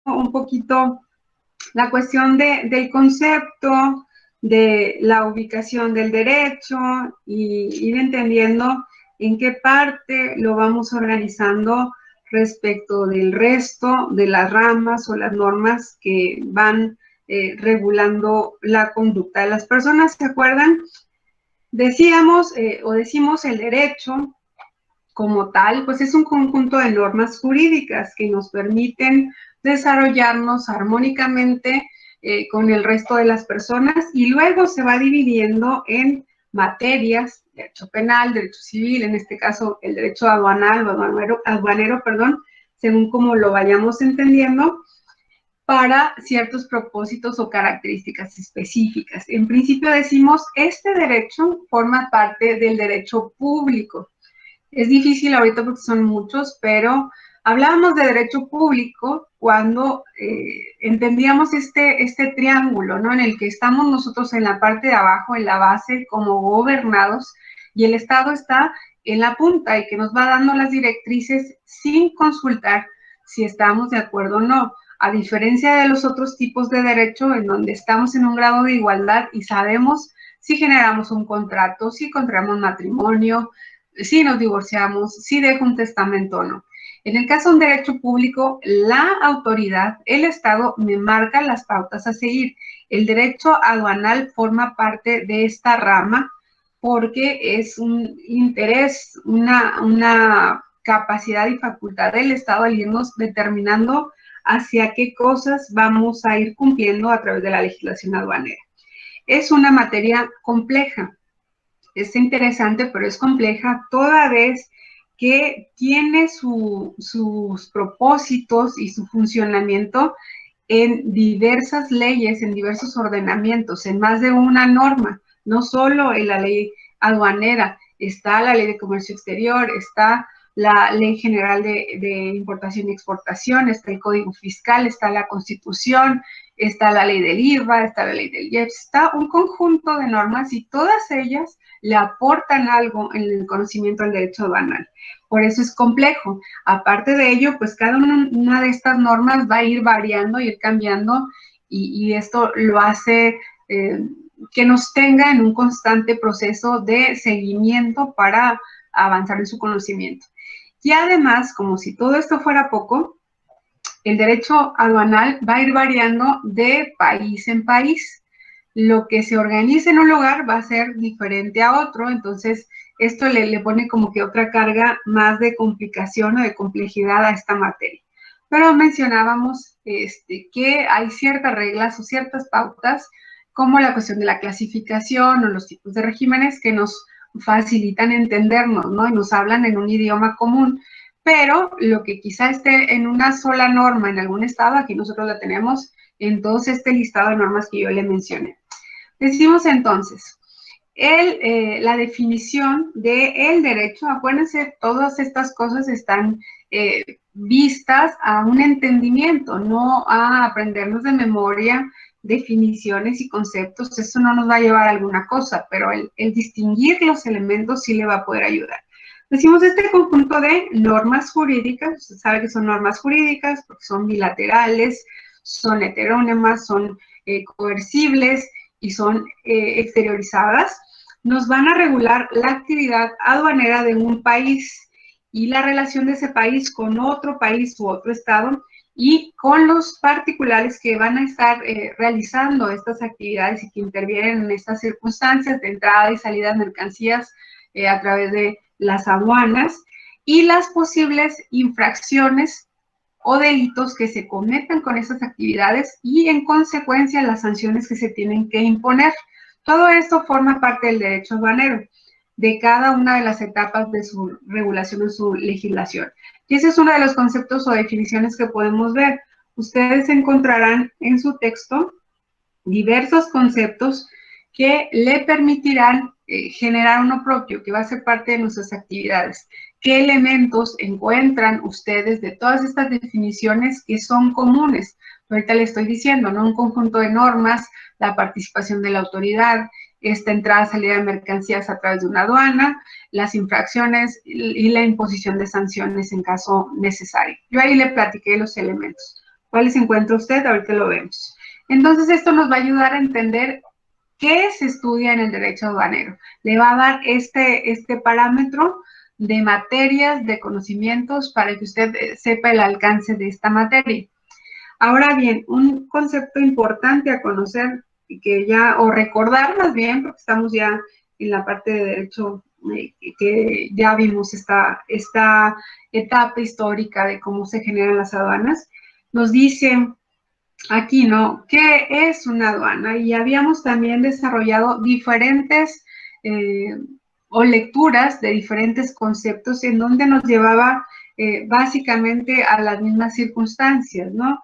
un poquito la cuestión del concepto, de la ubicación del derecho y ir entendiendo en qué parte lo vamos organizando respecto del resto de las ramas o las normas que van regulando la conducta de las personas. ¿Se acuerdan? Decíamos o decimos el derecho como tal, pues es un conjunto de normas jurídicas que nos permiten desarrollarnos armónicamente con el resto de las personas y luego se va dividiendo en materias, derecho penal, derecho civil, en este caso el derecho aduanal o aduanero, perdón, según como lo vayamos entendiendo, para ciertos propósitos o características específicas. En principio decimos, este derecho forma parte del derecho público. Es difícil ahorita porque son muchos, pero hablábamos de derecho público cuando entendíamos este triángulo, ¿no? En el que estamos nosotros en la parte de abajo, en la base, como gobernados, y el Estado está en la punta y que nos va dando las directrices sin consultar si estamos de acuerdo o no. A diferencia de los otros tipos de derecho en donde estamos en un grado de igualdad y sabemos si generamos un contrato, si contraemos matrimonio, si nos divorciamos, si dejo un testamento o no. En el caso de un derecho público, la autoridad, el Estado, me marca las pautas a seguir. El derecho aduanal forma parte de esta rama porque es un interés, una capacidad y facultad del Estado al irnos determinando hacia qué cosas vamos a ir cumpliendo a través de la legislación aduanera. Es una materia compleja, es interesante, pero es compleja toda vez que tiene sus propósitos y su funcionamiento en diversas leyes, en diversos ordenamientos, en más de una norma, no solo en la ley aduanera, está la ley de comercio exterior, está la ley general de importación y exportación, está el código fiscal, está la constitución, está la ley del IVA, está la ley del IEPS, está un conjunto de normas y todas ellas le aportan algo en el conocimiento del derecho aduanal. Por eso es complejo. Aparte de ello, pues cada una de estas normas va a ir variando, ir cambiando y esto lo hace que nos tenga en un constante proceso de seguimiento para avanzar en su conocimiento. Y además, como si todo esto fuera poco, el derecho aduanal va a ir variando de país en país. Lo que se organiza en un lugar va a ser diferente a otro, entonces esto le pone como que otra carga más de complicación o de complejidad a esta materia. Pero mencionábamos que hay ciertas reglas o ciertas pautas, como la cuestión de la clasificación o los tipos de regímenes que nos facilitan entendernos, ¿no? Y nos hablan en un idioma común. Pero lo que quizá esté en una sola norma en algún estado, aquí nosotros la tenemos en todo este listado de normas que yo le mencioné. Decimos entonces, la definición del derecho, acuérdense, todas estas cosas están vistas a un entendimiento, no a aprendernos de memoria definiciones y conceptos. Eso no nos va a llevar a alguna cosa, pero el distinguir los elementos sí le va a poder ayudar. Decimos este conjunto de normas jurídicas, usted sabe que son normas jurídicas porque son bilaterales, son heterónimas, son coercibles y son exteriorizadas, nos van a regular la actividad aduanera de un país y la relación de ese país con otro país u otro estado y con los particulares que van a estar realizando estas actividades y que intervienen en estas circunstancias de entrada y salida de mercancías a través de las aduanas y las posibles infracciones o delitos que se cometan con esas actividades y en consecuencia las sanciones que se tienen que imponer. Todo esto forma parte del derecho aduanero, de cada una de las etapas de su regulación o su legislación. Y ese es uno de los conceptos o definiciones que podemos ver. Ustedes encontrarán en su texto diversos conceptos que le permitirán generar uno propio, que va a ser parte de nuestras actividades. ¿Qué elementos encuentran ustedes de todas estas definiciones que son comunes? Ahorita le estoy diciendo, ¿no? Un conjunto de normas, la participación de la autoridad, esta entrada y salida de mercancías a través de una aduana, las infracciones y la imposición de sanciones en caso necesario. Yo ahí le platiqué los elementos. ¿Cuáles encuentra usted? Ahorita lo vemos. Entonces, esto nos va a ayudar a entender qué se estudia en el derecho aduanero. Le va a dar este parámetro de materias, de conocimientos, para que usted sepa el alcance de esta materia. Ahora bien, un concepto importante a conocer, o recordar más bien, porque estamos ya en la parte de derecho, que ya vimos esta etapa histórica de cómo se generan las aduanas, nos dice aquí, ¿no? ¿Qué es una aduana? Y habíamos también desarrollado diferentes o lecturas de diferentes conceptos en donde nos llevaba básicamente a las mismas circunstancias, ¿no?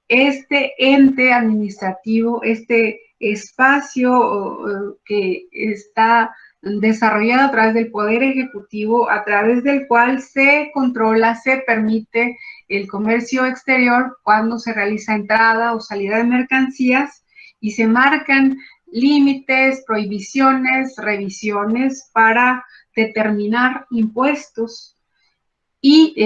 Este ente administrativo, este espacio que está desarrollado a través del Poder Ejecutivo, a través del cual se controla, se permite el comercio exterior cuando se realiza entrada o salida de mercancías y se marcan límites, prohibiciones, revisiones para determinar impuestos y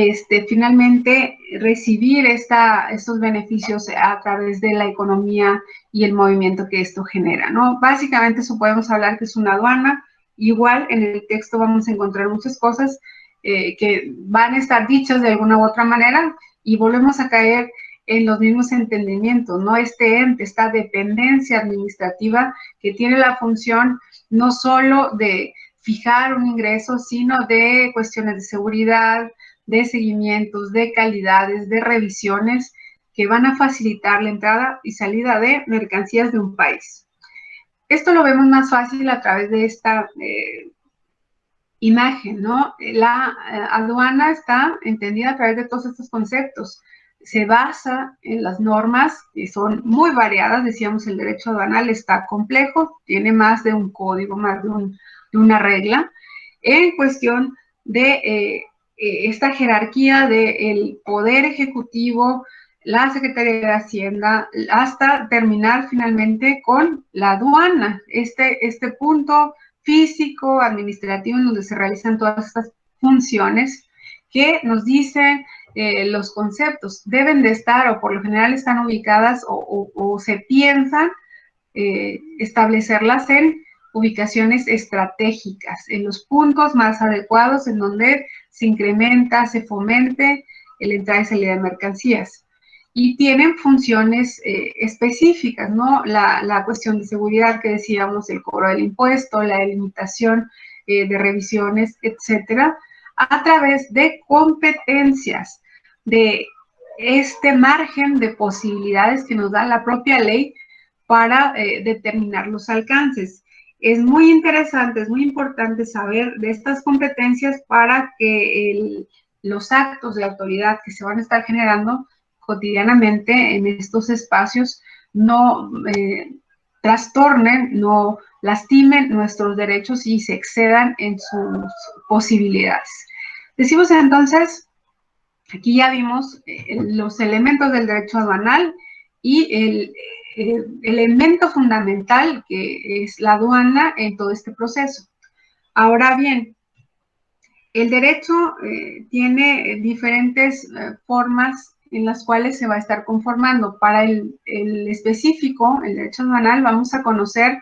finalmente recibir estos beneficios a través de la economía y el movimiento que esto genera, ¿no? Básicamente eso podemos hablar que es una aduana. Igual en el texto vamos a encontrar muchas cosas que van a estar dichas de alguna u otra manera y volvemos a caer en los mismos entendimientos, ¿no? Este ente, esta dependencia administrativa que tiene la función no solo de fijar un ingreso, sino de cuestiones de seguridad, de seguimientos, de calidades, de revisiones que van a facilitar la entrada y salida de mercancías de un país. Esto lo vemos más fácil a través de esta imagen, ¿no? La aduana está entendida a través de todos estos conceptos. Se basa en las normas que son muy variadas. Decíamos, el derecho aduanal está complejo, tiene más de un código, más de una regla, en cuestión de esta jerarquía del Poder Ejecutivo, la Secretaría de Hacienda, hasta terminar finalmente con la aduana, este punto físico, administrativo, en donde se realizan todas estas funciones que nos dicen los conceptos. Deben de estar, o por lo general están ubicadas, o se piensan establecerlas en ubicaciones estratégicas, en los puntos más adecuados en donde se incrementa, se fomente la entrada y salida de mercancías. Y tienen funciones específicas, ¿no? La cuestión de seguridad que decíamos, el cobro del impuesto, la delimitación de revisiones, etcétera, a través de competencias, de este margen de posibilidades que nos da la propia ley para determinar los alcances. Es muy interesante, es muy importante saber de estas competencias para que los actos de autoridad que se van a estar generando cotidianamente en estos espacios no trastornen, no lastimen nuestros derechos y se excedan en sus posibilidades. Decimos entonces, aquí ya vimos los elementos del derecho aduanal y el elemento fundamental que es la aduana en todo este proceso. Ahora bien, el derecho tiene diferentes formas en las cuales se va a estar conformando. Para el específico, el derecho aduanal, vamos a conocer,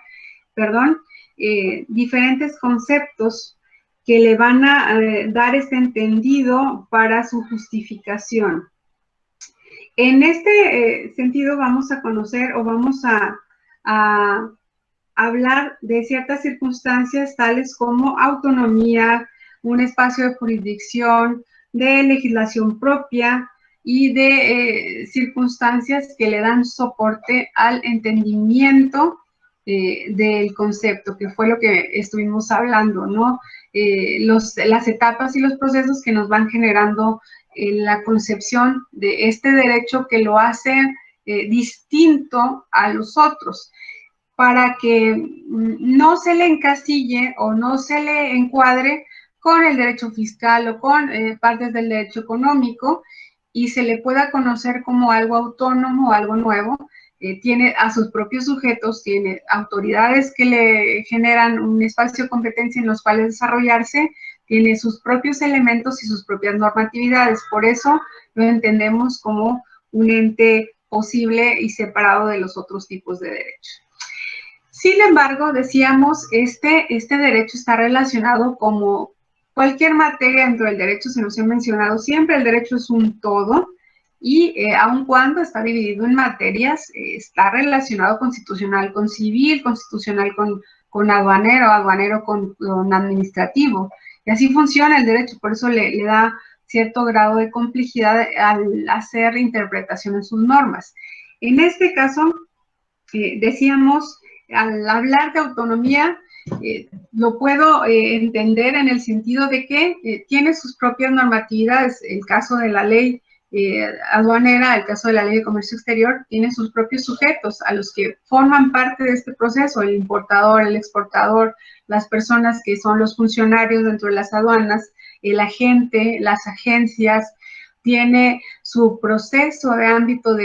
diferentes conceptos que le van a dar este entendido para su justificación. En este sentido vamos a conocer o vamos a hablar de ciertas circunstancias tales como autonomía, un espacio de jurisdicción, de legislación propia y de circunstancias que le dan soporte al entendimiento del concepto, que fue lo que estuvimos hablando, ¿no? Las etapas y los procesos que nos van generando la concepción de este derecho que lo hace distinto a los otros, para que no se le encasille o no se le encuadre con el derecho fiscal o con partes del derecho económico y se le pueda conocer como algo autónomo, algo nuevo. Tiene a sus propios sujetos, tiene autoridades que le generan un espacio de competencia en los cuales desarrollarse, tiene sus propios elementos y sus propias normatividades. Por eso lo entendemos como un ente posible y separado de los otros tipos de derechos. Sin embargo, decíamos, este derecho está relacionado como cualquier materia dentro del derecho, se nos ha mencionado siempre, el derecho es un todo, y aun cuando está dividido en materias, está relacionado constitucional con civil, constitucional con aduanero, aduanero con administrativo. Y así funciona el derecho, por eso le da cierto grado de complejidad al hacer interpretación en sus normas. En este caso, decíamos, al hablar de autonomía, lo puedo entender en el sentido de que tiene sus propias normatividades. El caso de la ley aduanera, el caso de la ley de comercio exterior, tiene sus propios sujetos a los que forman parte de este proceso, el importador, el exportador, las personas que son los funcionarios dentro de las aduanas, el agente, las agencias. Tiene su proceso de ámbito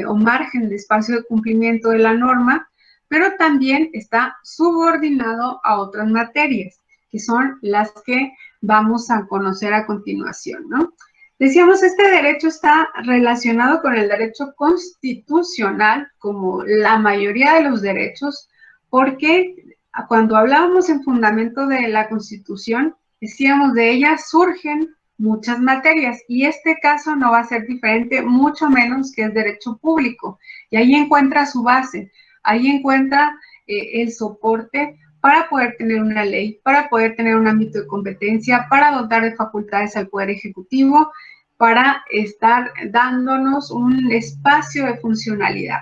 o margen de espacio de cumplimiento de la norma, pero también está subordinado a otras materias, que son las que vamos a conocer a continuación, ¿no? Decíamos, este derecho está relacionado con el derecho constitucional, como la mayoría de los derechos, porque cuando hablábamos en fundamento de la Constitución, decíamos, de ella surgen muchas materias, y este caso no va a ser diferente, mucho menos que es derecho público, y ahí encuentra su base, ahí encuentra el soporte para poder tener una ley, para poder tener un ámbito de competencia, para dotar de facultades al Poder Ejecutivo, para estar dándonos un espacio de funcionalidad.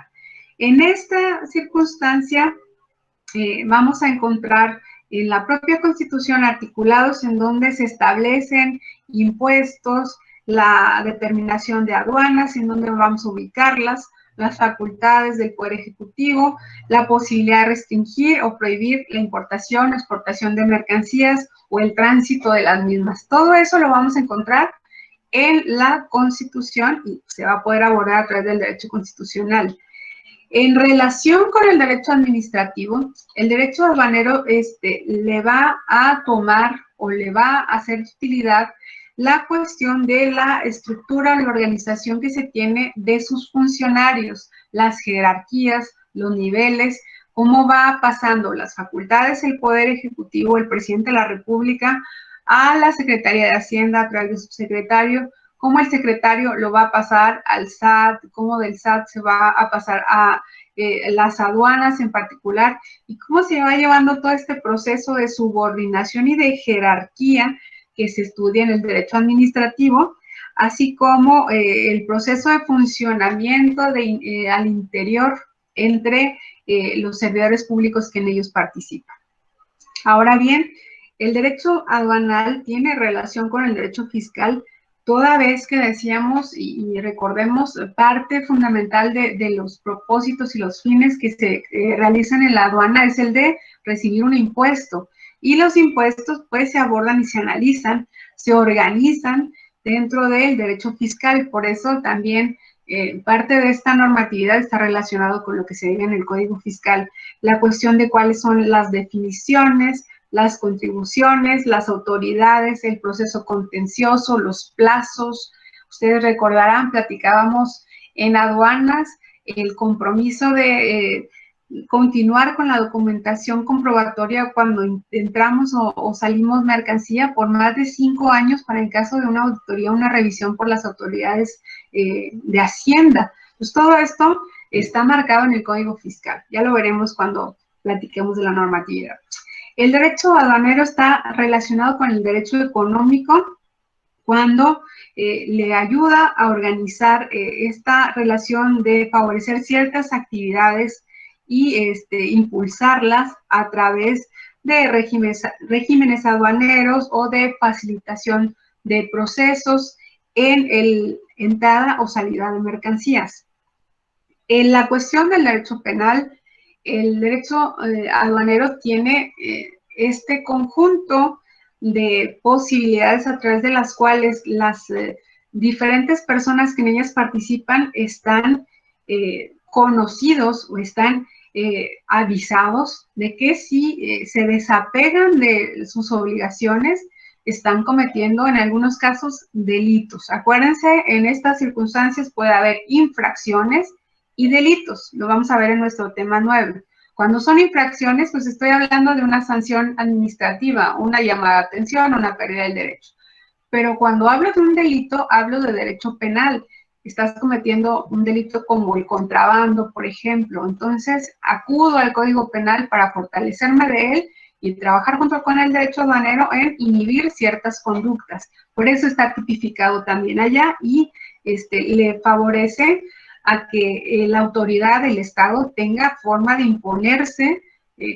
En esta circunstancia vamos a encontrar en la propia Constitución articulados en donde se establecen impuestos, la determinación de aduanas, en donde vamos a ubicarlas, las facultades del Poder Ejecutivo, la posibilidad de restringir o prohibir la importación, exportación de mercancías o el tránsito de las mismas. Todo eso lo vamos a encontrar en la Constitución y se va a poder abordar a través del derecho constitucional. En relación con el derecho administrativo, el derecho aduanero le va a tomar o le va a hacer utilidad la cuestión de la estructura, la organización que se tiene de sus funcionarios, las jerarquías, los niveles, cómo va pasando las facultades, el Poder Ejecutivo, el Presidente de la República, a la Secretaría de Hacienda a través de su secretario, cómo el secretario lo va a pasar al SAT, cómo del SAT se va a pasar a las aduanas en particular, y cómo se va llevando todo este proceso de subordinación y de jerarquía que se estudia en el derecho administrativo, así como el proceso de funcionamiento al interior entre los servidores públicos que en ellos participan. Ahora bien, el derecho aduanal tiene relación con el derecho fiscal, toda vez que decíamos y recordemos, parte fundamental de los propósitos y los fines que se realizan en la aduana es el de recibir un impuesto. Y los impuestos pues se abordan y se analizan, se organizan dentro del derecho fiscal. Por eso también parte de esta normatividad está relacionado con lo que se dice en el Código Fiscal. La cuestión de cuáles son las definiciones, las contribuciones, las autoridades, el proceso contencioso, los plazos. Ustedes recordarán, platicábamos en aduanas el compromiso de continuar con la documentación comprobatoria cuando entramos o salimos mercancía por más de 5 años para en caso de una auditoría, una revisión por las autoridades de Hacienda. Pues todo esto está marcado en el Código Fiscal. Ya lo veremos cuando platiquemos de la normatividad. El derecho aduanero está relacionado con el derecho económico cuando le ayuda a organizar esta relación de favorecer ciertas actividades y impulsarlas a través de regímenes aduaneros o de facilitación de procesos en entrada o salida de mercancías. En la cuestión del derecho penal, el derecho aduanero tiene este conjunto de posibilidades a través de las cuales las diferentes personas que en ellas participan están conocidos o están avisados de que si se desapegan de sus obligaciones, están cometiendo en algunos casos delitos. Acuérdense, en estas circunstancias puede haber infracciones y delitos. Lo vamos a ver en nuestro tema 9. Cuando son infracciones, pues estoy hablando de una sanción administrativa, una llamada de atención, una pérdida del derecho. Pero cuando hablo de un delito, hablo de derecho penal. Estás cometiendo un delito como el contrabando, por ejemplo. Entonces, acudo al Código Penal para fortalecerme de él y trabajar junto con el derecho aduanero en inhibir ciertas conductas. Por eso está tipificado también allá y le favorece a que la autoridad del Estado tenga forma de imponerse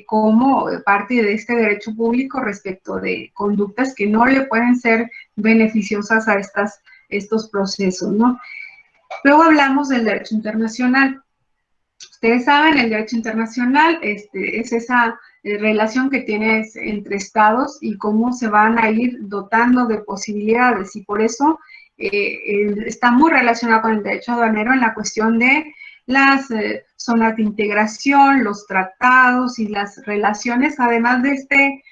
como parte de este derecho público respecto de conductas que no le pueden ser beneficiosas a estos procesos, ¿no? Luego hablamos del derecho internacional. Ustedes saben, el derecho internacional es esa relación que tienes entre estados y cómo se van a ir dotando de posibilidades, y por eso está muy relacionado con el derecho aduanero en la cuestión de las zonas de integración, los tratados y las relaciones, además de este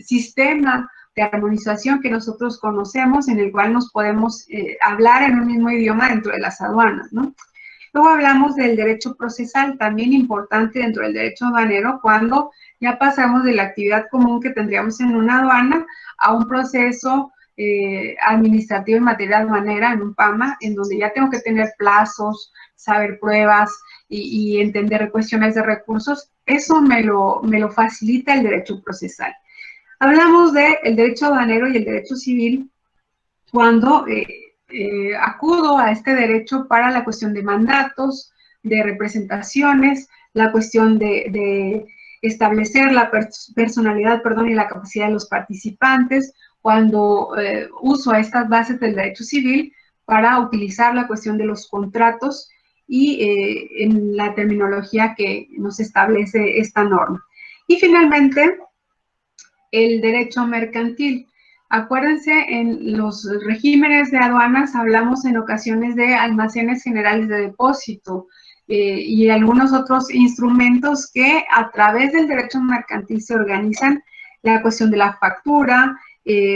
sistema de armonización que nosotros conocemos, en el cual nos podemos hablar en un mismo idioma dentro de las aduanas, ¿no? Luego hablamos del derecho procesal, también importante dentro del derecho aduanero, cuando ya pasamos de la actividad común que tendríamos en una aduana a un proceso administrativo en materia aduanera, en un PAMA, en donde ya tengo que tener plazos, saber pruebas y entender cuestiones de recursos. Eso me lo facilita el derecho procesal. Hablamos del derecho aduanero y el derecho civil cuando acudo a este derecho para la cuestión de mandatos, de representaciones, la cuestión de establecer la personalidad, y la capacidad de los participantes, cuando uso estas bases del derecho civil para utilizar la cuestión de los contratos y en la terminología que nos establece esta norma. Y finalmente, el derecho mercantil. Acuérdense, en los regímenes de aduanas hablamos en ocasiones de almacenes generales de depósito y algunos otros instrumentos que a través del derecho mercantil se organizan, la cuestión de la factura,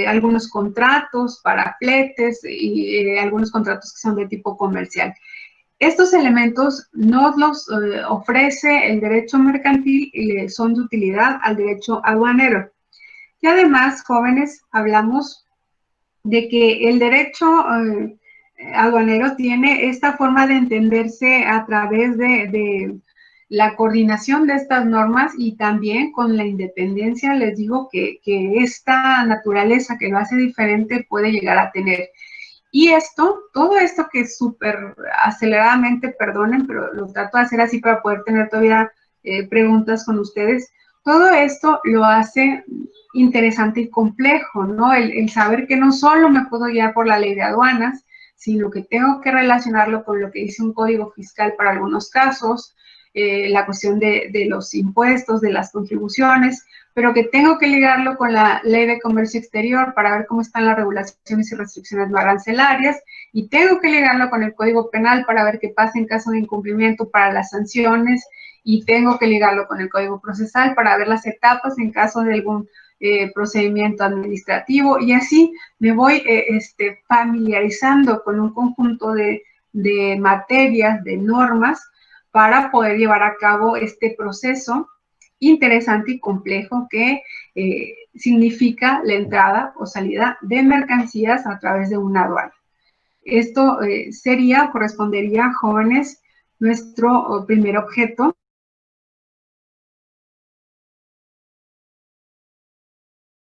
algunos contratos para fletes y algunos contratos que son de tipo comercial. Estos elementos nos los ofrece el derecho mercantil y son de utilidad al derecho aduanero. Y además, jóvenes, hablamos de que el derecho aduanero tiene esta forma de entenderse a través de la coordinación de estas normas y también con la independencia. Les digo que esta naturaleza que lo hace diferente puede llegar a tener. Y todo esto que súper aceleradamente, perdonen, pero lo trato de hacer así para poder tener todavía preguntas con ustedes, todo esto lo hace interesante y complejo, ¿no? El saber que no solo me puedo guiar por la ley de aduanas, sino que tengo que relacionarlo con lo que dice un código fiscal para algunos casos, la cuestión de los impuestos, de las contribuciones, pero que tengo que ligarlo con la ley de comercio exterior para ver cómo están las regulaciones y restricciones no arancelarias, y tengo que ligarlo con el Código Penal para ver qué pasa en caso de incumplimiento para las sanciones, y tengo que ligarlo con el Código Procesal para ver las etapas en caso de algún procedimiento administrativo, y así me voy familiarizando con un conjunto de materias, de normas, para poder llevar a cabo este proceso interesante y complejo que significa la entrada o salida de mercancías a través de una aduana. Esto correspondería, jóvenes, nuestro primer objeto